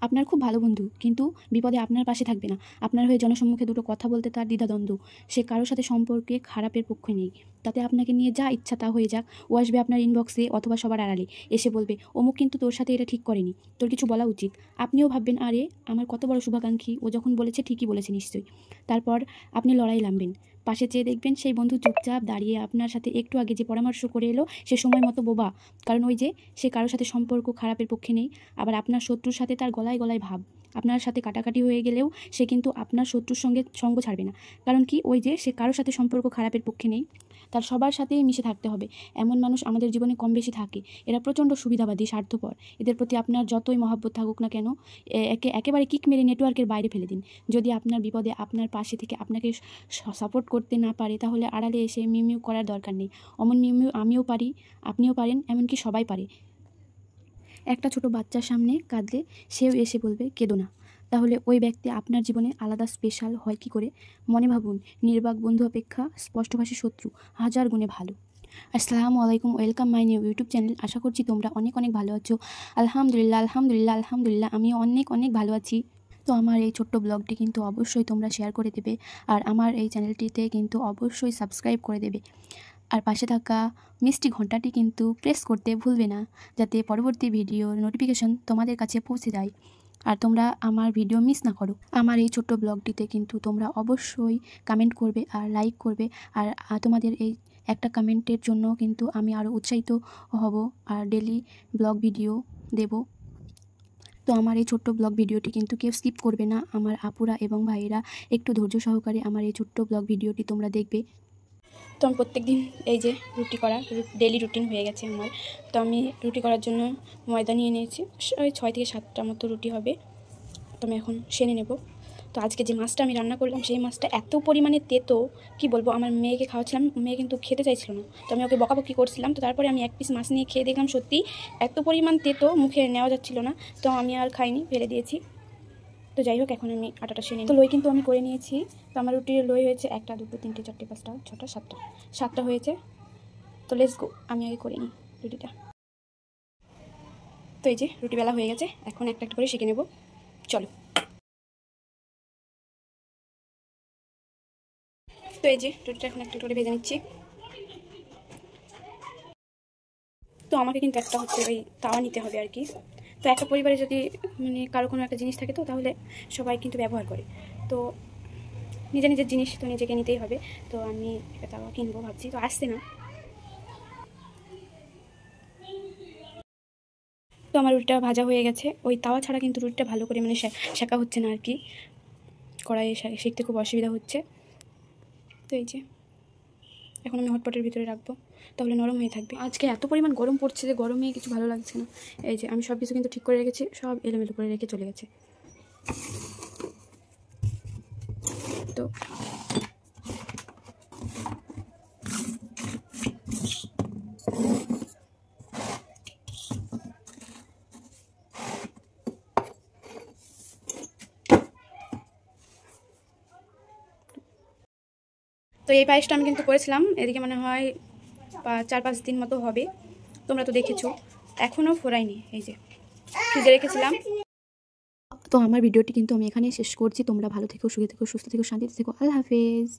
আপনার খুব ভালো বন্ধু, কিন্তু বিপদে আপনার পাশে থাকবে না। আপনার হয়ে জনসম্মুখে দুটো কথা বলতে তার দ্বিধাদ্বন্দ্ব। সে কারোর সাথে সম্পর্কে খারাপের পক্ষে নেই। তাতে আপনাকে নিয়ে যা ইচ্ছা তা হয়ে যাক, ও আসবে আপনার ইনবক্সে অথবা সবার আড়ালে এসে বলবে, অমুক কিন্তু তোর সাথে এটা ঠিক করেনি, তোর কিছু বলা উচিত। আপনিও ভাববেন, আরে আমার কত বড় শুভাকাঙ্ক্ষী, ও যখন বলেছে ঠিকই বলেছে নিশ্চয়ই। তারপর আপনি লড়াই নামবেন। পাশে চেয়ে দেখবেন সেই বন্ধু চুপচাপ দাঁড়িয়ে আপনার সাথে একটু আগে যে পরামর্শ করে এলো সে সময় মতো বোবা। কারণ ওই যে সে কারোর সাথে সম্পর্ক খারাপের পক্ষে নেই। আবার আপনার শত্রুর সাথে তার গলায় গলায় ভাব। আপনার সাথে কাটাকাটি হয়ে গেলেও সে কিন্তু আপনার শত্রুর সঙ্গে সঙ্গ ছাড়বে না। কারণ কি, ওই যে সে কারোর সাথে সম্পর্ক খারাপের পক্ষে নেই, তার সবার সাথেই মিশে থাকতে হবে। এমন মানুষ আমাদের জীবনে কম বেশি থাকে। এরা প্রচণ্ড সুবিধাবাদী, স্বার্থপর। এদের প্রতি আপনার যতই মহাব্বত থাকুক না কেন, একেবারে কিক মেরে নেটওয়ার্কের বাইরে ফেলে দিন। যদি আপনার বিপদে আপনার পাশে থেকে আপনাকে সাপোর্ট করতে না পারে, তাহলে আড়ালে এসে মিউ করার দরকার নেই। অমন মিউ আমিও পারি, আপনিও পারেন, এমনকি সবাই পারে। একটা ছোট বাচ্চার সামনে কাঁদলে সেও এসে বলবে কেঁদো না। তাহলে ওই ব্যক্তি আপনার জীবনে আলাদা স্পেশাল হয় কি করে? মনে ভাবুন, নির্বাক বন্ধু অপেক্ষা স্পষ্টভাষী শত্রু হাজার গুণে ভালো। আসসালামু আলাইকুম, welcome my new YouTube channel. আশা করছি তোমরা অনেক অনেক ভালো আছো। আলহামদুলিল্লাহ আলহামদুলিল্লাহ আলহামদুলিল্লাহ, আমিও অনেক অনেক ভালো আছি। তো আমার এই ছোট্ট ব্লগটি কিন্তু অবশ্যই তোমরা শেয়ার করে দেবে, আর আমার এই চ্যানেলটিতে কিন্তু অবশ্যই সাবস্ক্রাইব করে দেবে। আর পাশে থাকা মিষ্টি ঘন্টাটি কিন্তু প্রেস করতে ভুলবে না, যাতে পরবর্তী ভিডিওর নোটিফিকেশন তোমাদের কাছে পৌঁছে যায় আর তোমরা আমার ভিডিও মিস না করো। আমার এই ছোট্ট ব্লগটিতে কিন্তু তোমরা অবশ্যই কমেন্ট করবে আর লাইক করবে। আর তোমাদের এই একটা কমেন্টের জন্য কিন্তু আমি আরও উৎসাহিত হব আর ডেলি ব্লগ ভিডিও দেব। তো আমার এই ছোট্ট ব্লগ ভিডিওটি কিন্তু কেউ স্কিপ করবে না। আমার আপুরা এবং ভাইয়েরা একটু ধৈর্য সহকারে আমার এই ছোট্ট ব্লগ ভিডিওটি তোমরা দেখবে। তো আমি প্রত্যেক দিন এই যে রুটি করা ডেলি রুটিন হয়ে গেছে আমার। তো আমি রুটি করার জন্য ময়দা নিয়ে নিয়েছি, ওই 6 থেকে 7টা মতো রুটি হবে। তো আমি এখন সেনে নেব। তো আজকে যে মাছটা আমি রান্না করলাম, সেই মাছটা এত পরিমাণে তেতো, কি বলবো। আমার মেয়েকে খাওয়াচ্ছিলাম, মেয়ে কিন্তু খেতে চাইছিল না। তো আমি ওকে বকাবকি করছিলাম। তো তারপরে আমি এক পিস মাছ নিয়ে খেয়ে দেখলাম সত্যি এত পরিমাণ তেতো, মুখে নেওয়া যাচ্ছিল না। তো আমি আর খাইনি, ফেলে দিয়েছি। তো যাই হোক, এখন আমি আটাটা সেনে নিই। তো লই কিন্তু আমি করে নিয়েছি। তো আমার রুটির লই হয়েছে 1টা 2টো 3টে 4টে 5টা 6টা 7টা হয়েছে। তো লেটস গো, আমি আগে করে নিই রুটিটা। তো এই যে রুটি বেলা হয়ে গেছে, এখন একটা একটা করে শিখে নেব। চলো। তো এই যে রুটিটা এখন একটা করে ভেজে নিচ্ছি। তো আমাকে কিন্তু একটা হচ্ছে ওই তাওয়া নিতে হবে আর কি। তো একটা পরিবারে যদি মানে কারো কোনো একটা জিনিস থাকে, তো তাহলে সবাই কিন্তু ব্যবহার করে। তো নিজের নিজের জিনিস তো নিজেকে নিতেই হবে। তো আমি একটা তাওয়া কিনবো ভাবছি, তো আসছে না। তো আমার রুটিটা ভাজা হয়ে গেছে। ওই তাওয়া ছাড়া কিন্তু রুটিটা ভালো করে মানে সেঁকা হচ্ছে না আর কি। কড়াইয়ে শিখতে খুব অসুবিধা হচ্ছে। তো এই যে এখন আমি হটপটের ভিতরে রাখবো, তাহলে নরম হয়ে থাকবে। আজকে এত পরিমাণ গরম পড়ছে যে গরমে কিছু ভালো লাগছে না। এই যে আমি সব কিছু কিন্তু ঠিক করে রেখেছি, সব এলোমেলো করে রেখে চলে গেছে। তো তো এই পায়েসটা আমি কিন্তু করেছিলাম, এদিকে মনে হয় 4-5 দিন মতো হবে। তোমরা তো দেখেছো, এখনও ফোরাইনি। এই যে ফ্রিজে রেখেছিলাম। তো আমার ভিডিওটি কিন্তু আমি এখানেই শেষ করছি। তোমরা ভালো থেকো, সুখে থেকো, সুস্থ থেকো, শান্তিতে থেকো। আল্লাহ হাফেজ।